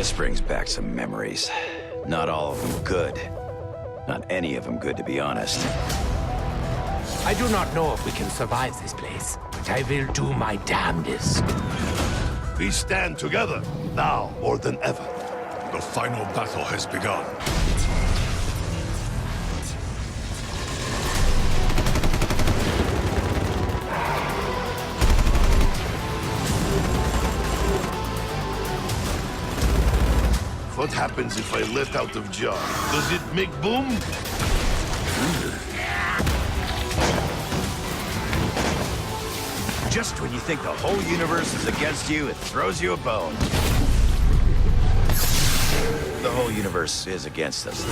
This brings back some memories. Not all of them good. Not any of them good, to be honest. I do not know if we can survive this place, but I will do my damnedest. We stand together, now more than ever. The final battle has begun. What happens if I let out of jar? Does it make boom? Just when you think the whole universe is against you, it throws you a bone. The whole universe is against us.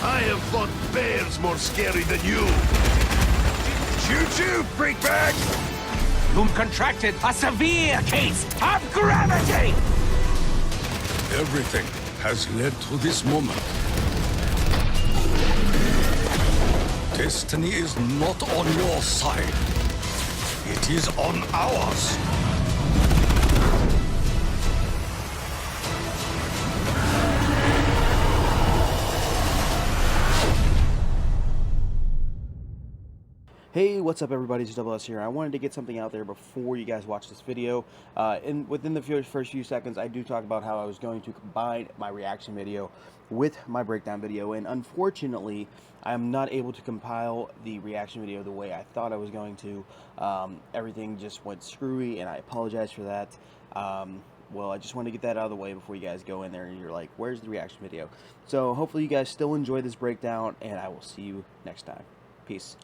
I have fought bears more scary than you. Choo-choo, freak bag! Whom contracted a severe case of gravity! Everything has led to this moment. Destiny is not on your side. It is on ours. Hey, what's up everybody, it's Double S here. I wanted to get something out there before you guys watch this video. Within the first few seconds, I do talk about how I was going to combine my reaction video with my breakdown video, and unfortunately, I am not able to compile the reaction video the way I thought I was going to. Everything just went screwy, and I apologize for that. Well, I just want to get that out of the way before you guys go in there and you're like, where's the reaction video? So hopefully you guys still enjoy this breakdown, and I will see you next time. Peace.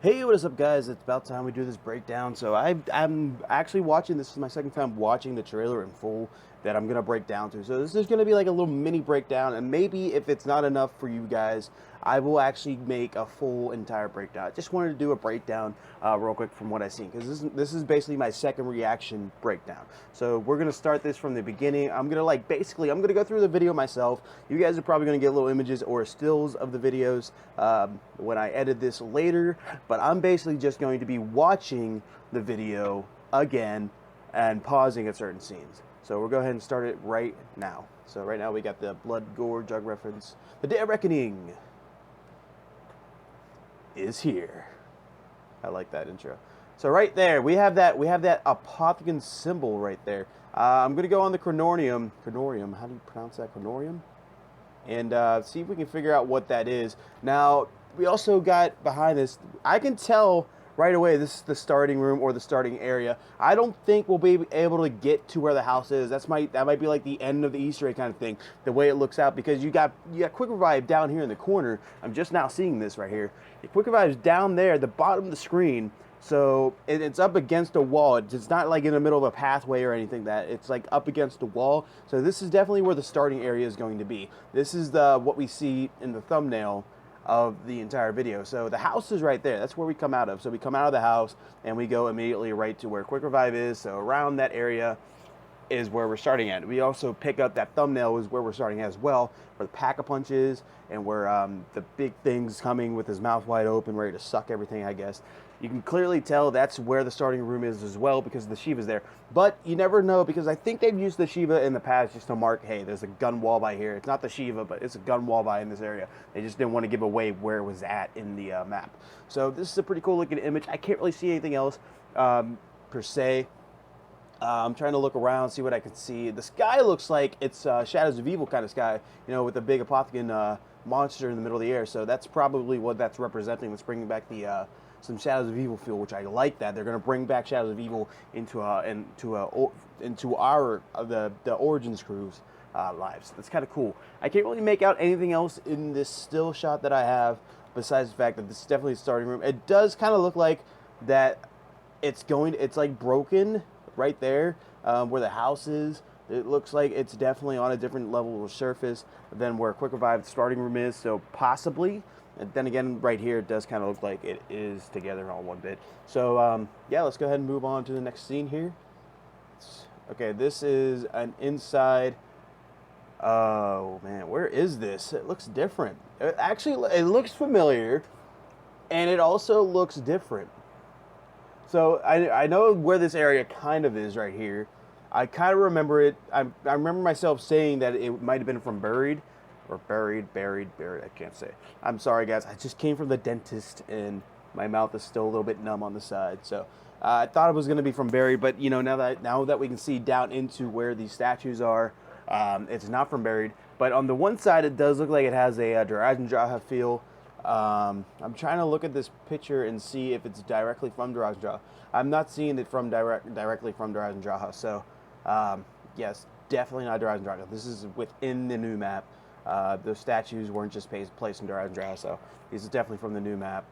Hey, what is up guys? It's about time we do this breakdown. So I'm actually watching, this is my second time watching the trailer in full that I'm going to break down to. So this is going to be like a little mini breakdown, and maybe if it's not enough for you guys, I will actually make a full entire breakdown. I just wanted to do a breakdown real quick from what I've seen, because this is basically my second reaction breakdown. So we're going to start this from the beginning. I'm going to go through the video myself. You guys are probably going to get little images or stills of the videos when I edit this later, but I'm basically just going to be watching the video again and pausing at certain scenes. So we'll go ahead and start it right now. So right now we got the blood, gore, drug reference. The Day of Reckoning is here. I like that intro. So right there we have that apothecon symbol right there. I'm gonna go on the Chronorium. Chronorium, how do you pronounce that? Chronorium? And see if we can figure out what that is. Now we also got behind this, I can tell right away this is the starting room or the starting area. I don't think we'll be able to get to where the house is. That might be like the end of the Easter egg kind of thing, the way it looks out, because you got Quick Revive down here in the corner. I'm just now seeing this right here. Quick Revive is down there at the bottom of the screen, so it's up against a wall. It's not like in the middle of a pathway or anything. That it's like up against a wall. So this is definitely where the starting area is going to be. This is what we see in the thumbnail of the entire video. So the house is right there. That's where we come out of. So we come out of the house and we go immediately right to where Quick Revive is. So around that area is where we're starting at. We also pick up that thumbnail is where we're starting as well, where the Pack-a-Punch is, and where the big thing's coming with his mouth wide open, ready to suck everything, I guess. You can clearly tell that's where the starting room is as well, because the Shiva's there. But you never know, because I think they've used the Shiva in the past just to mark, hey, there's a gun wall by here. It's not the Shiva, but it's a gun wall by in this area. They just didn't want to give away where it was at in the map. So this is a pretty cool looking image. I can't really see anything else per se. I'm trying to look around, see what I can see. The sky looks like it's Shadows of Evil kind of sky, you know, with a big apothecon monster in the middle of the air. So that's probably what that's representing. Let's bring back the some Shadows of Evil feel, which I like that. They're going to bring back Shadows of Evil into our the Origins Crew's lives. That's kind of cool. I can't really make out anything else in this still shot that I have, besides the fact that this is definitely a starting room. It does kind of look like that it's like broken right there where the house is. It looks like it's definitely on a different level of surface than where Quick Revive starting room is, so possibly. And then again, right here, it does kind of look like it is together all one bit. So, yeah, let's go ahead and move on to the next scene here. Okay, this is an inside. Oh, man, where is this? It looks different. It looks familiar, and it also looks different. So I know where this area kind of is right here. I kind of remember it. I remember myself saying that it might have been from Buried, or Buried. I can't say. I'm sorry, guys. I just came from the dentist, and my mouth is still a little bit numb on the side. So I thought it was going to be from Buried, but you know, now that we can see down into where these statues are, it's not from Buried. But on the one side, it does look like it has a Durazen Jaha feel. I'm trying to look at this picture and see if it's directly from Durazen Jaha. I'm not seeing it from directly from Durazen Jaha. So yes, definitely not Durazen Jaha. This is within the new map. Those statues weren't just placed in Durazen Jaha, so this is definitely from the new map.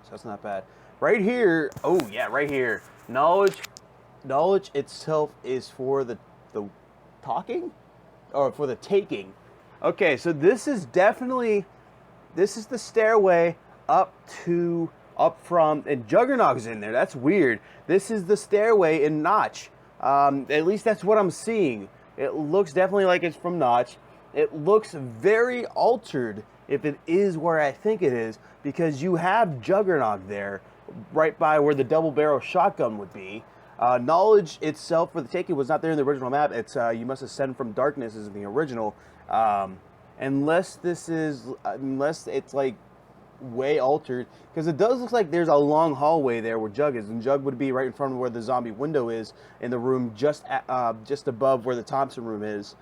So that's not bad. Right here, oh yeah, right here. Knowledge itself is for the talking, or for the taking. Okay, so this is the stairway up from, and Juggernaut's in there. That's weird. This is the stairway in Notch. At least that's what I'm seeing. It looks definitely like it's from Notch. It looks very altered if it is where I think it is, because you have Juggernaut there, right by where the double barrel shotgun would be. Knowledge itself for the taking was not there in the original map. It's you must ascend from darkness is in the original. Unless it's like way altered, because it does look like there's a long hallway there where Jug is, and Jug would be right in front of where the zombie window is in the room, just above where the Thompson room is.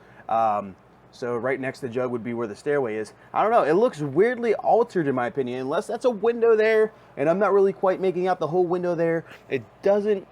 So right next to Jug would be where the stairway is. I don't know. It looks weirdly altered in my opinion, unless that's a window there, and I'm not really quite making out the whole window there. It doesn't.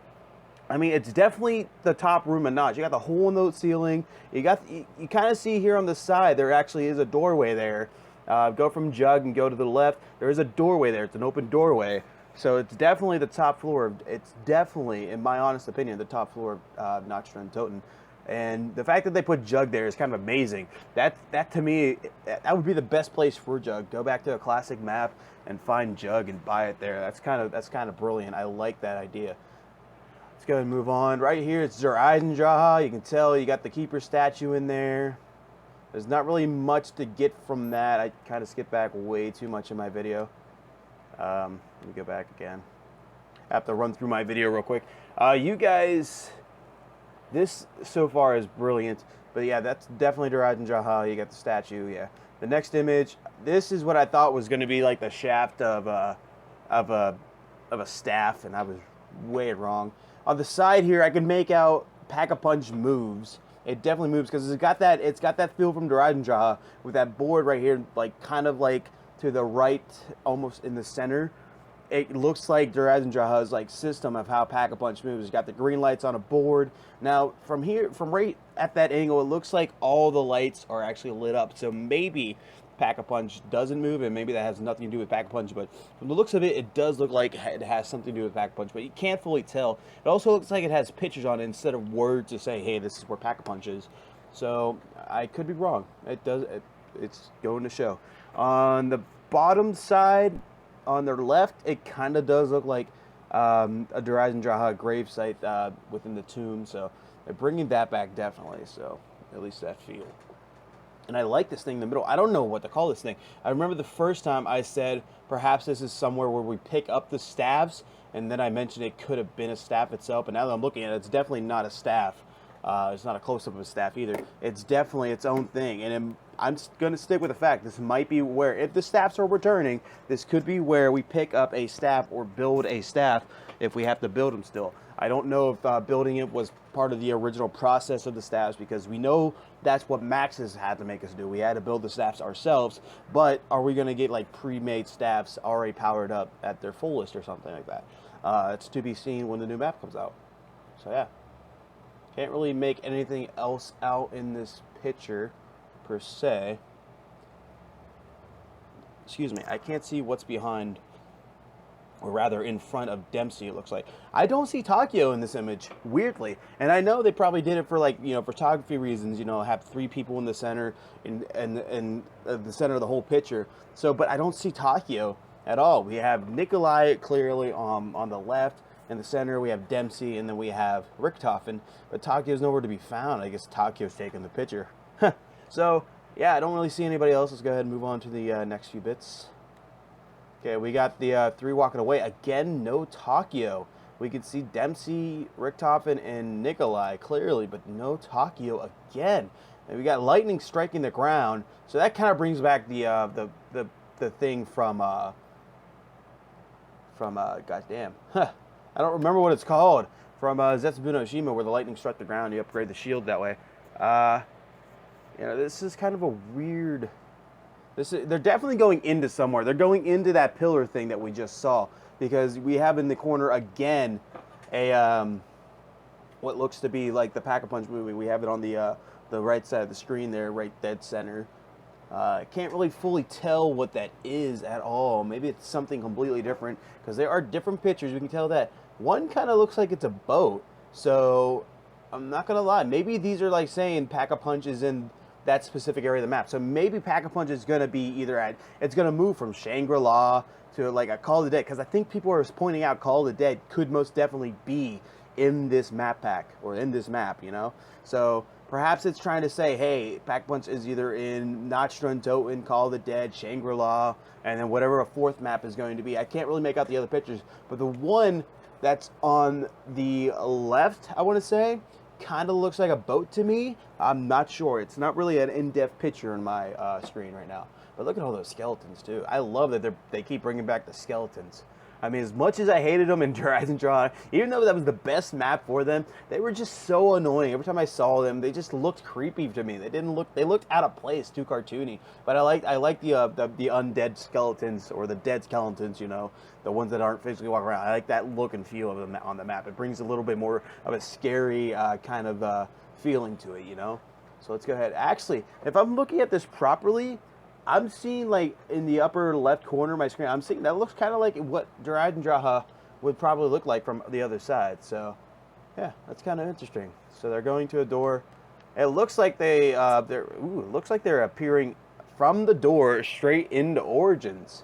I mean, it's definitely the top room of Notch. You got the hole in the ceiling. You kind of see here on the side there actually is a doorway there. Go from Jug and go to the left. There is a doorway there. It's an open doorway. So it's definitely the top floor. It's definitely, in my honest opinion, the top floor of Notch and Toten. And the fact that they put Jug there is kind of amazing. That to me, that would be the best place for Jug. Go back to a classic map and find Jug and buy it there. That's kind of brilliant. I like that idea. Let's go ahead and move on. Right here, it's Durazen Jaha. You can tell you got the Keeper statue in there. There's not really much to get from that. I kind of skipped back way too much in my video. Let me go back again. I have to run through my video real quick. You guys, this so far is brilliant. But yeah, that's definitely Durazen Jaha. You got the statue, yeah. The next image, this is what I thought was going to be like the shaft of a staff, and I was way wrong. On the side here, I can make out Pack-a-Punch moves. It definitely moves because it's got that feel from Durazen Jaha with that board right here, like kind of like to the right, almost in the center. It looks like Durazen Jaha's like system of how Pack-a-Punch moves. It's got the green lights on a board. Now from here, from right at that angle, it looks like all the lights are actually lit up. So maybe Pack-a-Punch doesn't move, and maybe that has nothing to do with Pack-a-Punch, but from the looks of it, it does look like it has something to do with Pack-a-Punch, but you can't fully tell. It also looks like it has pictures on it instead of words to say, hey, this is where Pack-a-Punch is. So I could be wrong. It's going to show. On the bottom side, on their left, it kind of does look like a Durazen Jaha gravesite within the tomb, so they're bringing that back definitely, so at least that feel. And I like this thing in the middle. I don't know what to call this thing. I remember the first time I said perhaps this is somewhere where we pick up the staffs, and then I mentioned it could have been a staff itself, but now that I'm looking at it, it's definitely not a staff. It's not a close-up of a staff either. It's definitely its own thing, and I'm going to stick with the fact this might be where, if the staffs are returning, this could be where we pick up a staff or build a staff if we have to build them still. I don't know if building it was part of the original process of the staffs, because we know that's what Maxis had to make us do. We had to build the staffs ourselves, but are we going to get like pre-made staffs already powered up at their fullest or something like that? It's to be seen when the new map comes out. So yeah. Can't really make anything else out in this picture, per se. Excuse me, I can't see what's behind, or rather in front of Dempsey, it looks like. I don't see Takio in this image, weirdly. And I know they probably did it for, like, you know, photography reasons, you know, have 3 people in the center, and the center of the whole picture. So, but I don't see Takio at all. We have Nikolai clearly on the left. In the center, we have Dempsey, and then we have Richtofen, but Takio's nowhere to be found. I guess Takio's taking the picture. So, yeah, I don't really see anybody else. Let's go ahead and move on to the next few bits. Okay, we got the 3 walking away. Again, no Takio. We can see Dempsey, Richtofen, and Nikolai clearly, but no Takio again. And we got lightning striking the ground, so that kind of brings back the thing from goddamn, I don't remember what it's called, from Zetsubu no Shima, where the lightning struck the ground. You upgrade the shield that way. This is kind of a weird. They're definitely going into somewhere. They're going into that pillar thing that we just saw, because we have in the corner again a what looks to be like the Pack-a-Punch movie. We have it on the right side of the screen there, right dead center. Can't really fully tell what that is at all. Maybe it's something completely different, because there are different pictures. We can tell that one kind of looks like it's a boat. So I'm not gonna lie. Maybe these are like saying Pack-a-Punch is in that specific area of the map. So maybe Pack-a-Punch is gonna be it's gonna move from Shangri-La to like a Call of the Dead, because I think people are pointing out Call of the Dead could most definitely be in this map pack, or in this map, So perhaps it's trying to say, hey, Pack-a-Punch is either in Nachtstrand, Doten, Call of the Dead, Shangri-La, and then whatever a fourth map is going to be. I can't really make out the other pictures, but the one that's on the left, I want to say, kind of looks like a boat to me. I'm not sure. It's not really an in-depth picture on my screen right now. But look at all those skeletons, too. I love that they keep bringing back the skeletons. I mean, as much as I hated them in Horizon Draw, even though that was the best map for them, they were just so annoying. Every time I saw them, they just looked creepy to me. They looked out of place, too cartoony. But I like the undead skeletons, or the dead skeletons, the ones that aren't physically walking around. I like that look and feel of them on the map. It brings a little bit more of a scary kind of feeling to it, So let's go ahead. Actually, if I'm looking at this properly, I'm seeing, like, in the upper left corner of my screen, I'm seeing that looks kind of like what Horizon Draha would probably look like from the other side. So, yeah, that's kind of interesting. So they're going to a door. It looks like they're appearing from the door straight into Origins.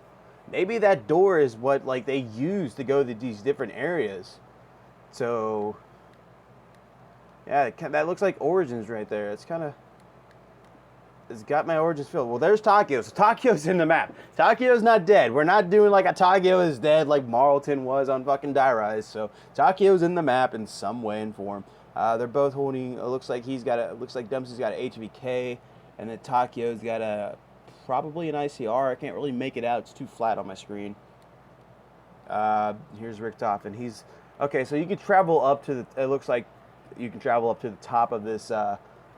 Maybe that door is what, like, they use to go to these different areas. So, yeah, that looks like Origins right there. It's kind of... It's got my Origins filled. Well, there's Takio. So Takio's in the map. Takio's not dead. We're not doing like a Takio is dead like Marlton was on fucking Die Rise. So Takio's in the map in some way and form. They're both holding. It looks like looks like Dempsey's got an HVK, and then Takio's got probably an ICR. I can't really make it out. It's too flat on my screen. Here's Richtofen. He's okay. So you can travel up to the. It looks like you can travel up to the top of this.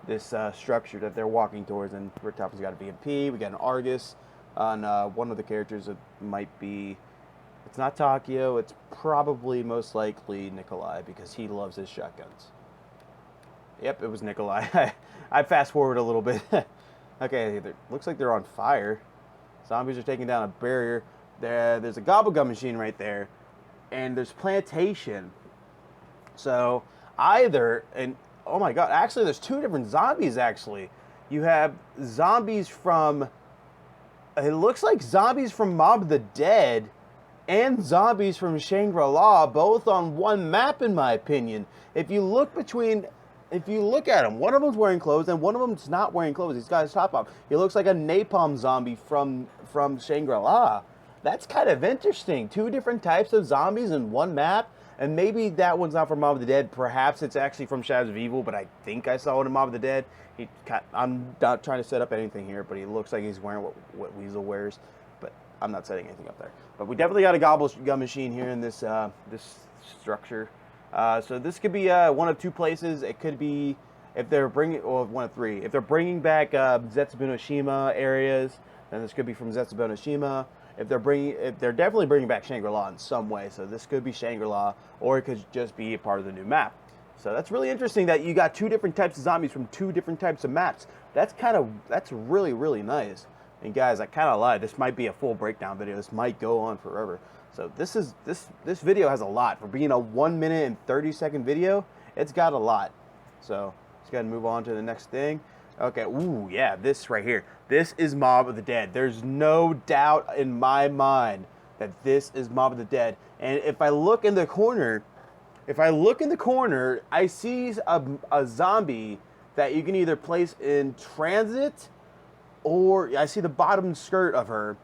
This structure that they're walking towards, and Richtofen's got a VMP. We got an Argus on one of the characters. It might be, it's not Takio. It's probably most likely Nikolai, because he loves his shotguns. Yep, it was Nikolai. I fast forward a little bit. Okay, looks like they're on fire. Zombies are taking down a barrier. There's a Gobblegum machine right there, and there's plantation. So oh my god, actually there's two different zombies actually. You have zombies from, it looks like zombies from Mob of the Dead and zombies from Shangri-La, both on one map in my opinion. If you look at them, one of them's wearing clothes and one of them's not wearing clothes. He's got his top off. He looks like a napalm zombie from Shangri-La. That's kind of interesting. Two different types of zombies in one map. And maybe that one's not from Mob of the Dead. Perhaps it's actually from Shadows of Evil, but I think I saw it in Mob of the Dead. I'm not trying to set up anything here, but he looks like he's wearing what Weasel wears. But I'm not setting anything up there. But we definitely got a Gobblegum machine here in this structure. So this could be one of two places. It could be if they're bringing, or one of three. If they're bringing back Zetsubu no Shima areas, then this could be from Zetsubu no Shima. If they're definitely bringing back Shangri-La in some way, so this could be Shangri-La, or it could just be a part of the new map. So that's really interesting that you got two different types of zombies from two different types of maps. That's really, really nice. And guys, I kind of lied. This might be a full breakdown video. This might go on forever. So this video has a lot. For being a 1 minute and 30-second video, it's got a lot. So let's go ahead and move on to the next thing. Okay, ooh, yeah, this right here. This is Mob of the Dead. There's no doubt in my mind that this is Mob of the Dead. And if I look in the corner, I see a zombie that you can either place in transit, or I see the bottom skirt of her,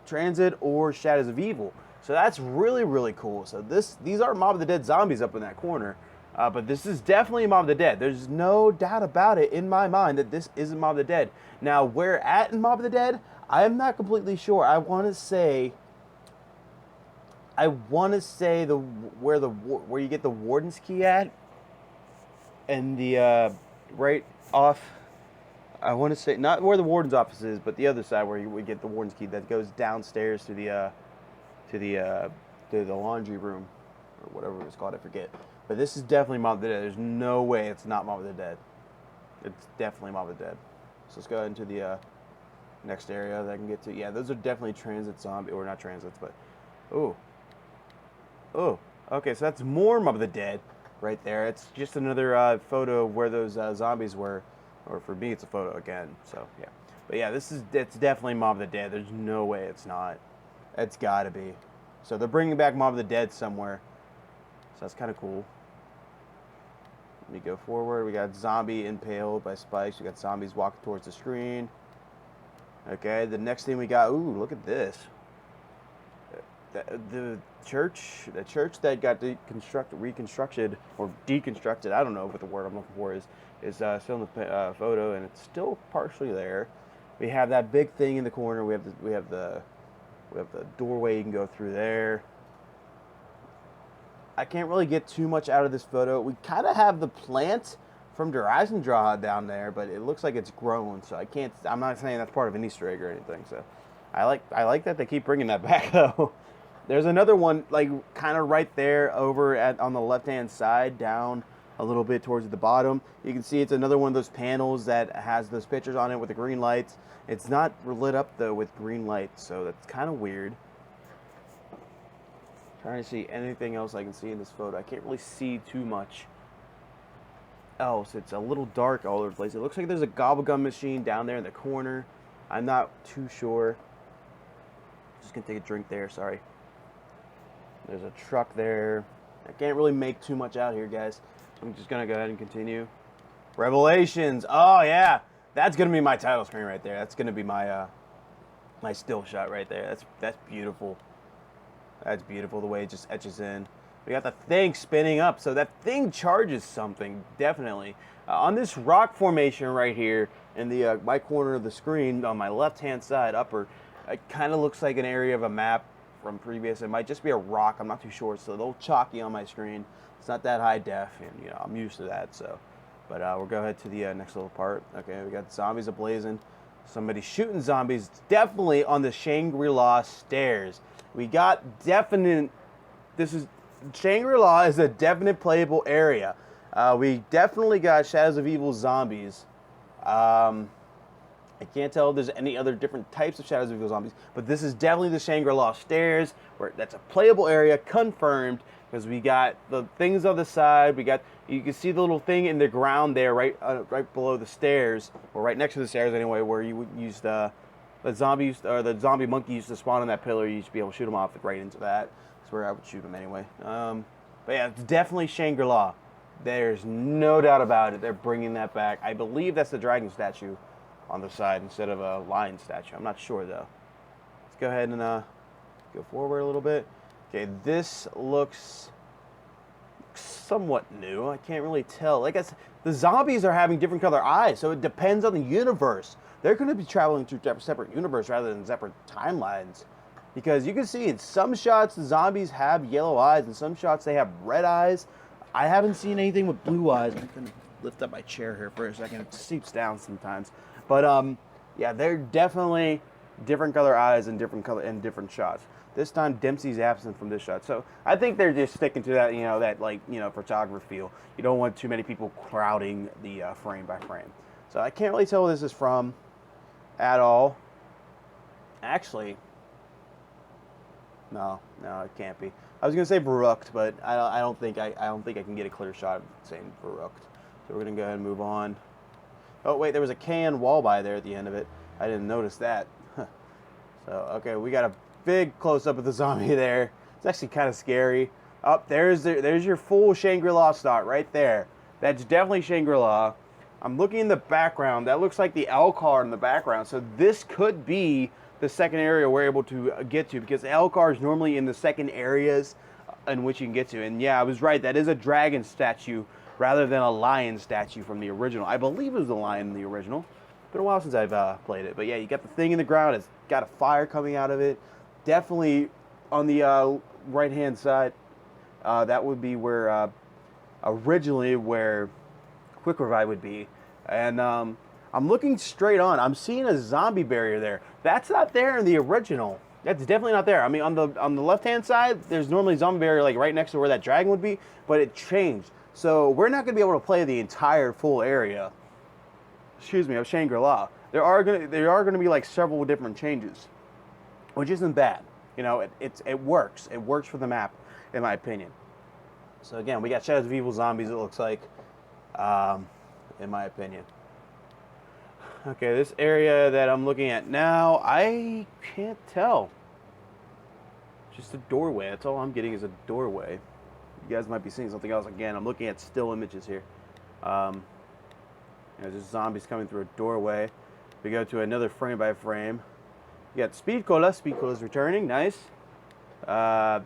transit or Shadows of Evil. So that's really, really cool. So these are Mob of the Dead zombies up in that corner. But this is definitely Mob of the Dead. There's no doubt about it in my mind that this isn't Mob of the Dead. Now, where at in Mob of the Dead, I am not completely sure. I want to say where you get the Warden's Key at, and the right off. I want to say not where the Warden's office is, but the other side where we get the Warden's Key that goes downstairs to the laundry room or whatever it was called. I forget. But this is definitely Mob of the Dead. There's no way it's not Mob of the Dead. It's definitely Mob of the Dead. So let's go ahead into the next area that I can get to. Yeah, those are definitely transit zombie, or not transits, but oh, okay. So that's more Mob of the Dead right there. It's just another photo of where those zombies were, or for me, it's a photo again. So yeah, but yeah, it's definitely Mob of the Dead. There's no way it's not. It's got to be. So they're bringing back Mob of the Dead somewhere. So that's kind of cool. Let me go forward. We got zombie impaled by spikes. We got zombies walking towards the screen. Okay, the next thing we got. Ooh, look at this. The church that got reconstructed or deconstructed. I don't know what the word I'm looking for is still in the photo, and it's still partially there. We have that big thing in the corner. We have the doorway. You can go through there. I can't really get too much out of this photo. We kind of have the plant from Horizon Draw down there, but it looks like it's grown, so I'm not saying that's part of an Easter egg or anything. So I like that they keep bringing that back though. There's another one like kind of right there over on the left-hand side, down a little bit towards the bottom. You can see it's another one of those panels that has those pictures on it with the green lights. It's not lit up though with green lights, so that's kind of weird. Trying to see anything else I can see in this photo. I can't really see too much else. It's a little dark all over the place. It looks like there's a gobblegum machine down there in the corner. I'm not too sure. Just gonna take a drink there, sorry. There's a truck there. I can't really make too much out here, guys. I'm just gonna go ahead and continue. Revelations. Oh yeah, that's gonna be my title screen right there. That's gonna be my my still shot right there. That's beautiful. That's beautiful, the way it just etches in. We got the thing spinning up, so that thing charges something, definitely. On this rock formation right here, in the my corner of the screen, on my left-hand side, upper, it kind of looks like an area of a map from previous. It might just be a rock, I'm not too sure. It's a little chalky on my screen. It's not that high def, and I'm used to that, so. But we'll go ahead to the next little part. Okay, we got zombies ablazing. Somebody shooting zombies, definitely on the Shangri-La stairs. We got definite, Shangri-La is a definite playable area. We definitely got Shadows of Evil zombies. I can't tell if there's any other different types of Shadows of Evil zombies, but this is definitely the Shangri-La stairs, where that's a playable area, confirmed, because we got the things on the side. You can see the little thing in the ground there, right below the stairs, or right next to the stairs anyway, where you would use the zombie monkey used to spawn on that pillar. You used to be able to shoot him off right into that. That's where I would shoot him anyway. But yeah, it's definitely Shangri-La. There's no doubt about it. They're bringing that back. I believe that's the dragon statue on the side instead of a lion statue. I'm not sure though. Let's go ahead and go forward a little bit. Okay, this looks somewhat new. I can't really tell. Like I said, the zombies are having different color eyes, so it depends on the universe. They're going to be traveling through separate universe rather than separate timelines. Because you can see in some shots the zombies have yellow eyes, in some shots they have red eyes. I haven't seen anything with blue eyes. I'm going to lift up my chair here for a second. It seeps down sometimes. But yeah, they're definitely different color eyes and different shots. This time Dempsey's absent from this shot. So I think they're just sticking to that, that photographer feel. You don't want too many people crowding the frame by frame. So I can't really tell where this is from at all. Actually, no, it can't be. I was gonna say Verrucht, but I don't think I can get a clear shot of saying Verrucht. So we're gonna go ahead and move on. Oh wait, there was a can wall by there at the end of it. I didn't notice that. So okay, we got a big close up of the zombie there. It's actually kind of scary. Oh, there's your full Shangri-La shot right there. That's definitely Shangri-La. I'm looking in the background. That looks like the L car in the background. So this could be the second area we're able to get to, because Elcar is normally in the second areas in which you can get to. And yeah, I was right. That is a dragon statue rather than a lion statue from the original. I believe it was a lion in the original. Been a while since I've played it, but yeah, you got the thing in the ground. It's got a fire coming out of it. Definitely on the right-hand side, that would be where originally where Quick Revive would be. And I'm looking straight on. I'm seeing a zombie barrier there. That's not there in the original. That's definitely not there. I mean, on the left-hand side, there's normally a zombie barrier like right next to where that dragon would be, but it changed. So we're not going to be able to play the entire full area. Excuse me, of Shangri-La. There are gonna be like several different changes, which isn't bad. You know, it works. It works for the map, in my opinion. So again, we got Shadows of Evil Zombies. It looks like, in my opinion. Okay, this area that I'm looking at now, I can't tell. Just a doorway. That's all I'm getting is a doorway. You guys might be seeing something else. Again, I'm looking at still images here. There's just zombies coming through a doorway. We go to another frame by frame. You got Speed Cola. Speed Cola's returning. Nice. I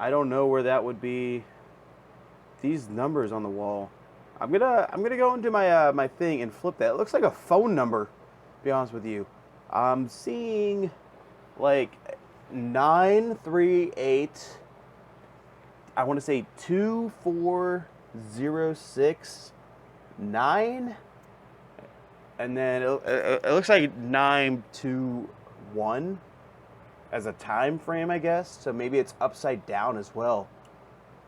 don't know where that would be. These numbers on the wall. I'm gonna go into my my thing and flip that. It looks like a phone number. To be honest with you, I'm seeing like 938. I want to say 24069, and then it looks like 921 as a time frame, I guess. So maybe it's upside down as well.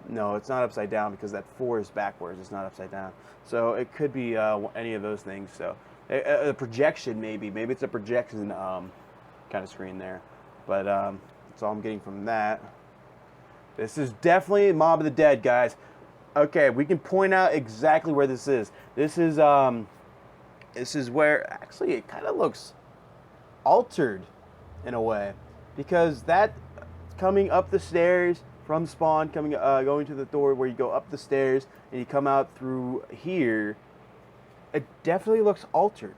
No, it's not upside down because that 4 is backwards. It's not upside down. So it could be any of those things. So a projection, maybe it's a projection kind of screen there. But that's all I'm getting from that. This is definitely Mob of the Dead, guys. Okay, we can point out exactly where this is. This is where actually it kind of looks altered in a way, because that coming up the stairs from spawn, going to the door where you go up the stairs and you come out through here, it definitely looks altered.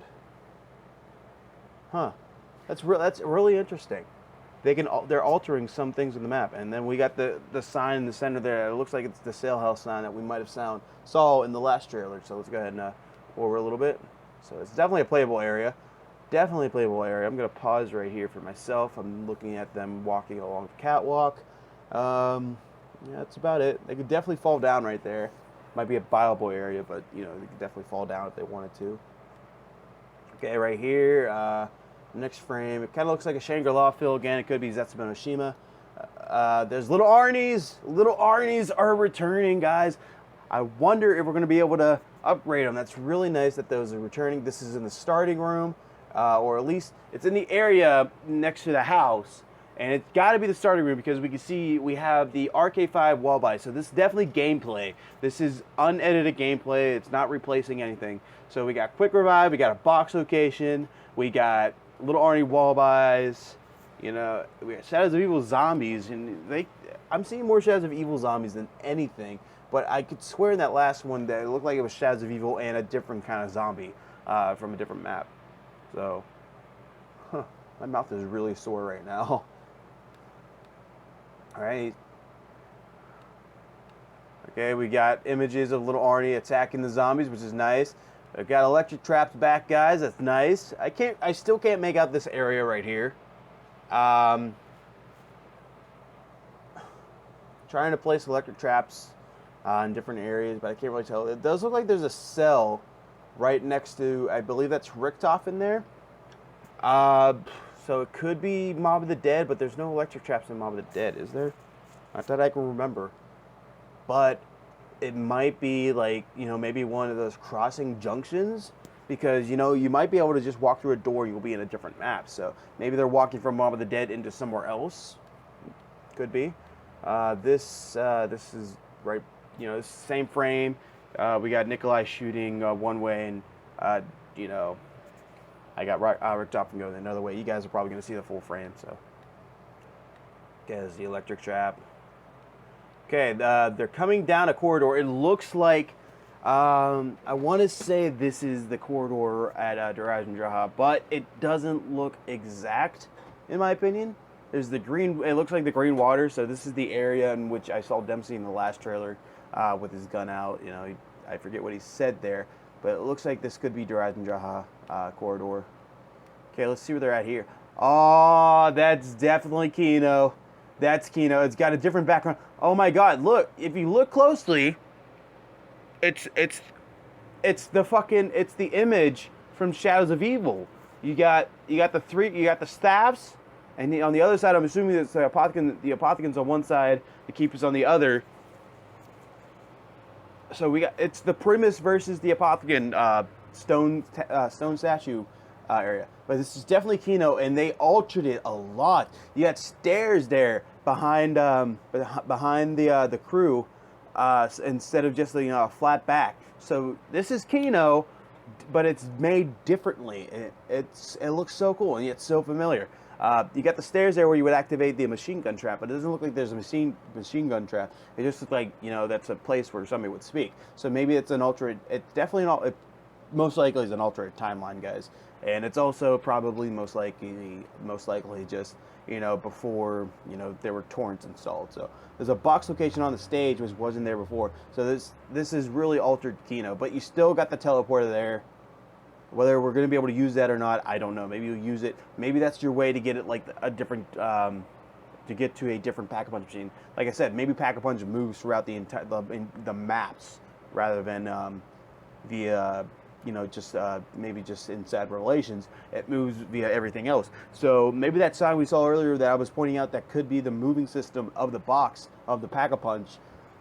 Huh? That's really interesting. They're altering some things in the map, and then we got the sign in the center there. It looks like it's the Sale House sign that we might have saw in the last trailer. So let's go ahead and forward a little bit. So it's definitely a playable area. Definitely a playable area. I'm gonna pause right here for myself. I'm looking at them walking along the catwalk. Yeah, that's about it. They could definitely fall down right there. Might be a viable area, but you know, they could definitely fall down if they wanted to. Okay, right here. Next frame, it kind of looks like a Shangri-La feel again. It could be Zetsubou no Shima. There's Little Arnie's. Little Arnie's are returning, guys. I wonder if we're going to be able to upgrade them. That's really nice that those are returning. This is in the starting room, or at least it's in the area next to the house. And it's got to be the starting room because we can see we have the RK5 wall buy. So this is definitely gameplay. This is unedited gameplay. It's not replacing anything. So we got Quick Revive. We got a box location. We got Little Arnie wall buys. You know, we got Shadows of Evil Zombies. And I'm seeing more Shadows of Evil Zombies than anything. But I could swear in that last one that it looked like it was Shadows of Evil and a different kind of zombie from a different map. So, my mouth is really sore right now. Alright. Okay, we got images of Little Arnie attacking the zombies, which is nice. I've got electric traps back, guys. That's nice. I still can't make out this area right here. Trying to place electric traps in different areas, but I can't really tell. It does look like there's a cell right next to, I believe that's Richtof in there. So it could be Mob of the Dead, but there's no electric traps in Mob of the Dead, is there? Not that I can remember. But it might be like, you know, maybe one of those crossing junctions, because, you know, you might be able to just walk through a door and you'll be in a different map. So maybe they're walking from Mob of the Dead into somewhere else. Could be. This is right, you know, same frame. We got Nikolai shooting one way, and you know, I got Richtof going another way. You guys are probably going to see the full frame. So, there's the electric trap. Okay, they're coming down a corridor. It looks like I want to say this is the corridor at Durajan Jaha, but it doesn't look exact, in my opinion. There's the green. It looks like the green water. So this is the area in which I saw Dempsey in the last trailer with his gun out. You know, I forget what he said there, but it looks like this could be Durajan Jaha corridor. Okay, let's see where they're at here. Oh, that's definitely Kino. That's Kino. It's got a different background. Oh my God! Look, if you look closely, it's the image from Shadows of Evil. You got the staffs, and on the other side, I'm assuming it's the Apothicons on one side, the Keepers on the other. So it's the Primus versus the Apothicon stone statue area. But this is definitely Kino, and they altered it a lot. You got stairs there behind the crew instead of just a flat back. So this is Kino, but it's made differently. It looks so cool and yet so familiar. You got the stairs there where you would activate the machine gun trap, but it doesn't look like there's a machine gun trap. It just looks like that's a place where somebody would speak. So maybe it's an alternate. It's definitely it most likely is an alternate timeline, guys. And it's also probably most likely just before there were torrents installed. So there's a box location on the stage which wasn't there before. So this is really altered Kino, but you still got the teleporter there. Whether we're going to be able to use that or not, I don't know. Maybe you'll use it. Maybe that's your way to get it like a different to get to a different Pack-a-Punch machine. Like I said, maybe Pack-a-Punch moves throughout the entire the maps rather than maybe just inside Revelations, it moves via everything else. So maybe that sign we saw earlier that I was pointing out that could be the moving system of the box of the Pack-a-Punch.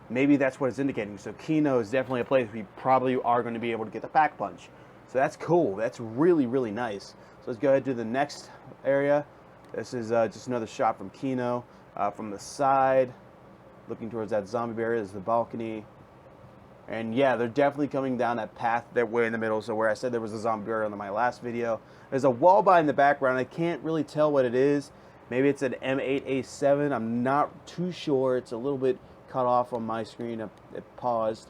Maybe that's what it's indicating. So Kino is definitely a place we probably are going to be able to get the Pack-a-Punch. So that's cool. That's really, really nice. So let's go ahead to the next area. This is just another shot from Kino from the side, looking towards that zombie barrier. There's the balcony. And yeah, they're definitely coming down that path that way in the middle. So where I said there was a zombie barrier on my last video, there's a wall by in the background. I can't really tell what it is. Maybe it's an M8A7. I'm not too sure. It's a little bit cut off on my screen. It paused.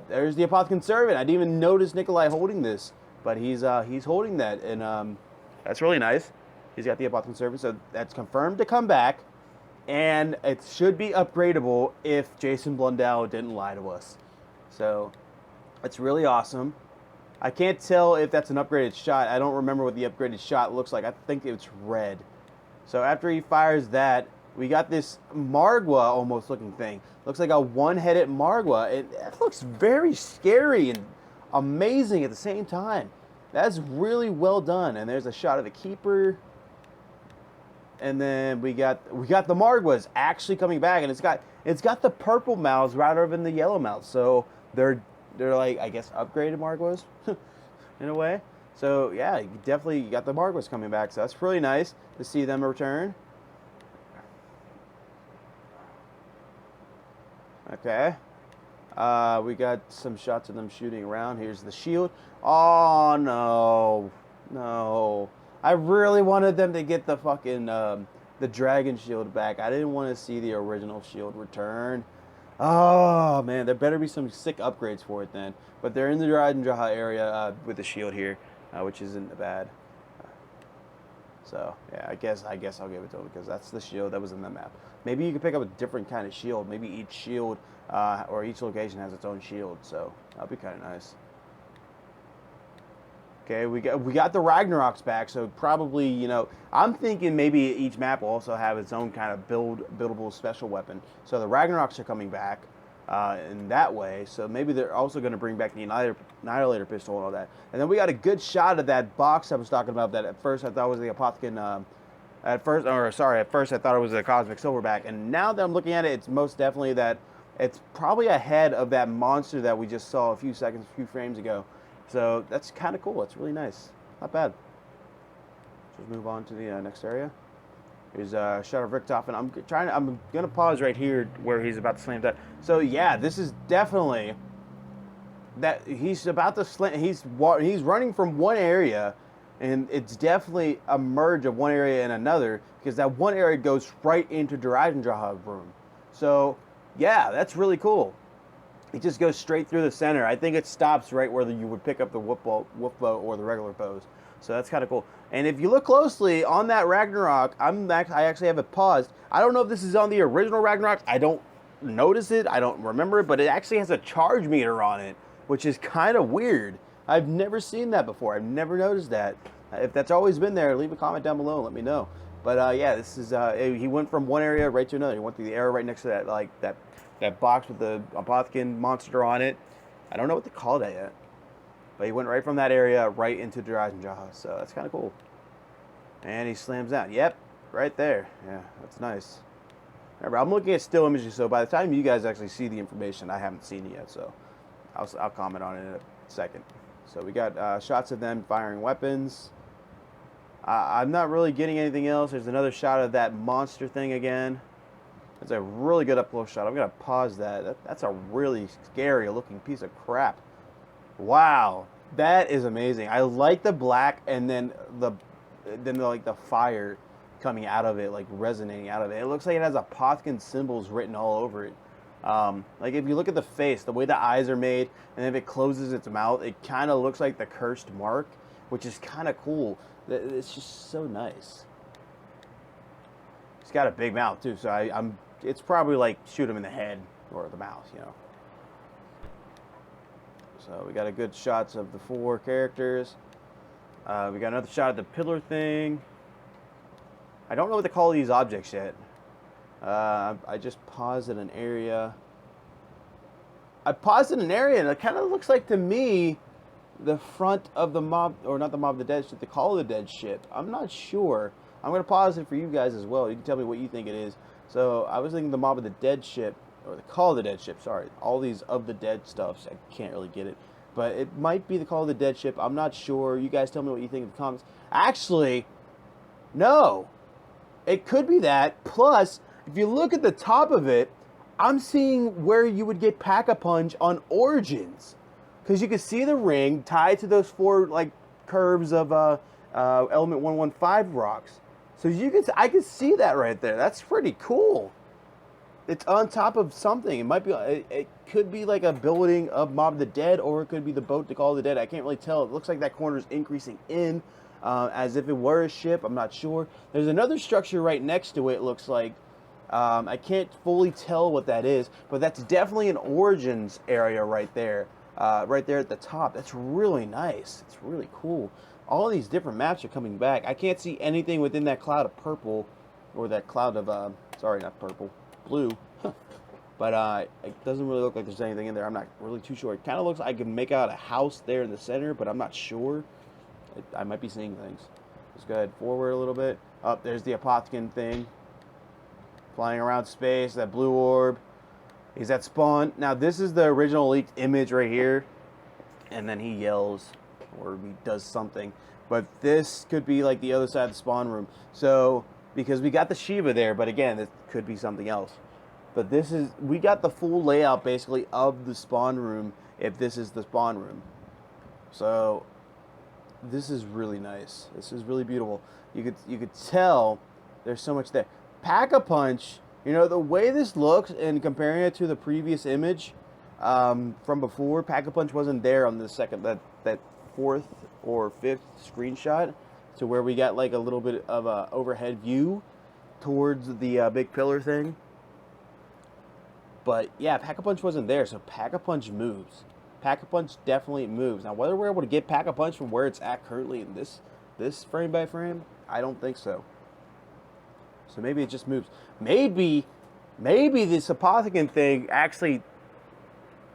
There's the Apothicon Servant. I didn't even notice Nikolai holding this, but he's holding that, and that's really nice. He's got the Apothicon Servant, so that's confirmed to come back, and it should be upgradable if Jason Blundell didn't lie to us. So it's really awesome. I can't tell if that's an upgraded shot. I don't remember what the upgraded shot looks like. I think it's red. So after he fires that, we got this Margwa almost looking thing. Looks like a one-headed Margwa. It looks very scary and amazing at the same time. That's really well done. And there's a shot of the Keeper. And then we got the Margwas actually coming back, and it's got the purple mouths rather than the yellow mouths. So they're like, I guess, upgraded Margwas in a way. So yeah, you definitely got the Margwas coming back. So that's really nice to see them return. Okay. We got some shots of them shooting around. Here's the shield. Oh no, no! I really wanted them to get the fucking the dragon shield back. I didn't want to see the original shield return. Oh man, there better be some sick upgrades for it then. But they're in the Durajan Jaha area with the shield here, which isn't bad. So yeah, I guess I'll give it to them because that's the shield that was in the map. Maybe you can pick up a different kind of shield. Maybe each shield or each location has its own shield. So that'll be kind of nice. Okay, we got the Ragnaroks back. So probably I'm thinking maybe each map will also have its own kind of buildable special weapon. So the Ragnaroks are coming back in that way. So maybe they're also going to bring back the Annihilator pistol and all that. And then we got a good shot of that box I was talking about that at first I thought was the Apothicon. At first I thought it was a Cosmic Silverback, and now that I'm looking at it, it's most definitely that it's probably ahead of that monster that we just saw a few frames ago. So that's kind of cool. It's really nice. Not bad. Let's move on to the next area. Here's a shot of Richtofen. I'm gonna pause right here where he's about to slam that. So yeah, this is definitely that he's about to slam. He's running from one area. And it's definitely a merge of one area and another because that one area goes right into Durajan Jaha room. So, yeah, that's really cool. It just goes straight through the center. I think it stops right where you would pick up the wolf bow or the regular bows. So that's kind of cool. And if you look closely on that Ragnarok, I actually have it paused. I don't know if this is on the original Ragnarok. I don't notice it. I don't remember it, but it actually has a charge meter on it, which is kind of weird. I've never seen that before. I've never noticed that. If that's always been there, leave a comment down below and let me know. But yeah, this is he went from one area right to another. He went through the arrow right next to that that box with the Apothicon monster on it. I don't know what to call that yet. But he went right from that area right into Dryzen Jaha. So that's kind of cool. And he slams down. Yep, right there. Yeah, that's nice. Remember, I'm looking at still images, so by the time you guys actually see the information, I haven't seen it yet. So I'll comment on it in a second. So we got shots of them firing weapons. I'm not really getting anything else. There's another shot of that monster thing again. That's a really good up-close shot. I'm going to pause that. That's a really scary-looking piece of crap. Wow, that is amazing. I like the black and then like the fire coming out of it, like resonating out of it. It looks like it has Apothicon symbols written all over it. Like if you look at the face, the way the eyes are made, and if it closes its mouth, it kind of looks like the cursed mark, which is kind of cool. It's just so nice. It's got a big mouth too, so it's probably like shoot him in the head or the mouth, you know. So we got a good shots of the 4 characters. We got another shot of the pillar thing. I don't know what to call these objects yet. I just paused in an area. I paused in an area, and it kind of looks like to me the front of the mob, or not the Mob of the Dead ship, the Call of the Dead ship. I'm not sure. I'm going to pause it for you guys as well. You can tell me what you think it is. So I was thinking the Mob of the Dead ship, or the Call of the Dead ship, sorry. All these of the dead stuffs, I can't really get it. But it might be the Call of the Dead ship. I'm not sure. You guys tell me what you think in the comments. Actually, no. It could be that. Plus, if you look at the top of it, I'm seeing where you would get Pack-a-Punch on Origins. Because you can see the ring tied to those 4 like curves of Element 115 rocks. So I can see that right there. That's pretty cool. It's on top of something. It might be. It could be like a building of Mob of the Dead, or it could be the boat to Call of the Dead. I can't really tell. It looks like that corner is increasing in, as if it were a ship. I'm not sure. There's another structure right next to it. It looks like. I can't fully tell what that is, but that's definitely an Origins area right there. Right there at the top. That's really nice. It's really cool. All these different maps are coming back. I can't see anything within that cloud of purple, or that cloud of sorry, not purple. Blue. But it doesn't really look like there's anything in there. I'm not really too sure. It kind of looks like I can make out a house there in the center, but I'm not sure. I might be seeing things. Let's go ahead forward a little bit. Up there's the Apothicon thing. Flying around space, that blue orb. He's at spawn. Now this is the original leaked image right here. And then he yells or he does something. But this could be like the other side of the spawn room. So because we got the Shiva there, but again, it could be something else. But we got the full layout basically of the spawn room if this is the spawn room. So this is really nice. This is really beautiful. You could tell there's so much there. Pack-a-Punch, you know, the way this looks and comparing it to the previous image from before, Pack-a-Punch wasn't there on the second, that 4th or 5th screenshot. To where we got like a little bit of a overhead view towards the big pillar thing. But yeah, Pack-a-Punch wasn't there, so Pack-a-Punch moves. Pack-a-Punch definitely moves. Now whether we're able to get Pack-a-Punch from where it's at currently in this frame by frame, I don't think so. So maybe it just moves. Maybe this Apothicon thing actually,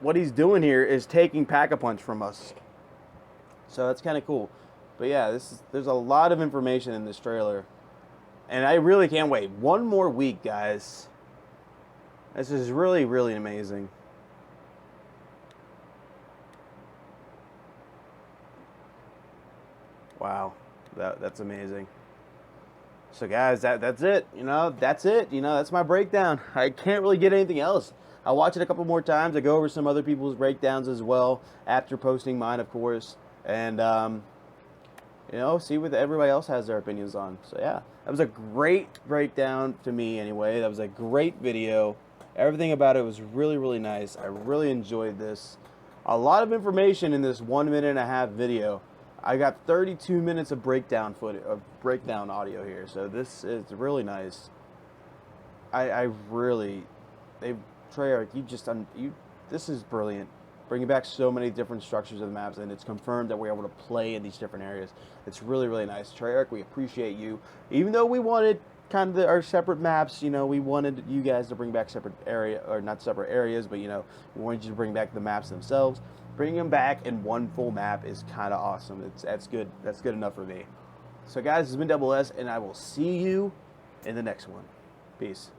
what he's doing here is taking Pack-a-Punch from us. So that's kind of cool. But yeah, there's a lot of information in this trailer. And I really can't wait. One more week, guys. This is really, really amazing. Wow. That's amazing. So guys, that's it. You know, that's it. You know, that's my breakdown. I can't really get anything else. I'll watch it a couple more times. I go over some other people's breakdowns as well after posting mine, of course. And you know, see what everybody else has their opinions on. So yeah, that was a great breakdown to me anyway. That was a great video. Everything about it was really, really nice. I really enjoyed this. A lot of information in this 1.5-minute video. I got 32 minutes of breakdown audio here, so this is really nice. I really, Treyarch, this is brilliant. Bringing back so many different structures of the maps, and it's confirmed that we're able to play in these different areas. It's really, really nice. Treyarch, we appreciate you. Even though we wanted kind of our separate maps, you know, we wanted you guys to bring back separate not separate areas, but, you know, we wanted you to bring back the maps themselves. Bringing them back in one full map is kind of awesome. That's good. That's good enough for me. So, guys, this has been Double S, and I will see you in the next one. Peace.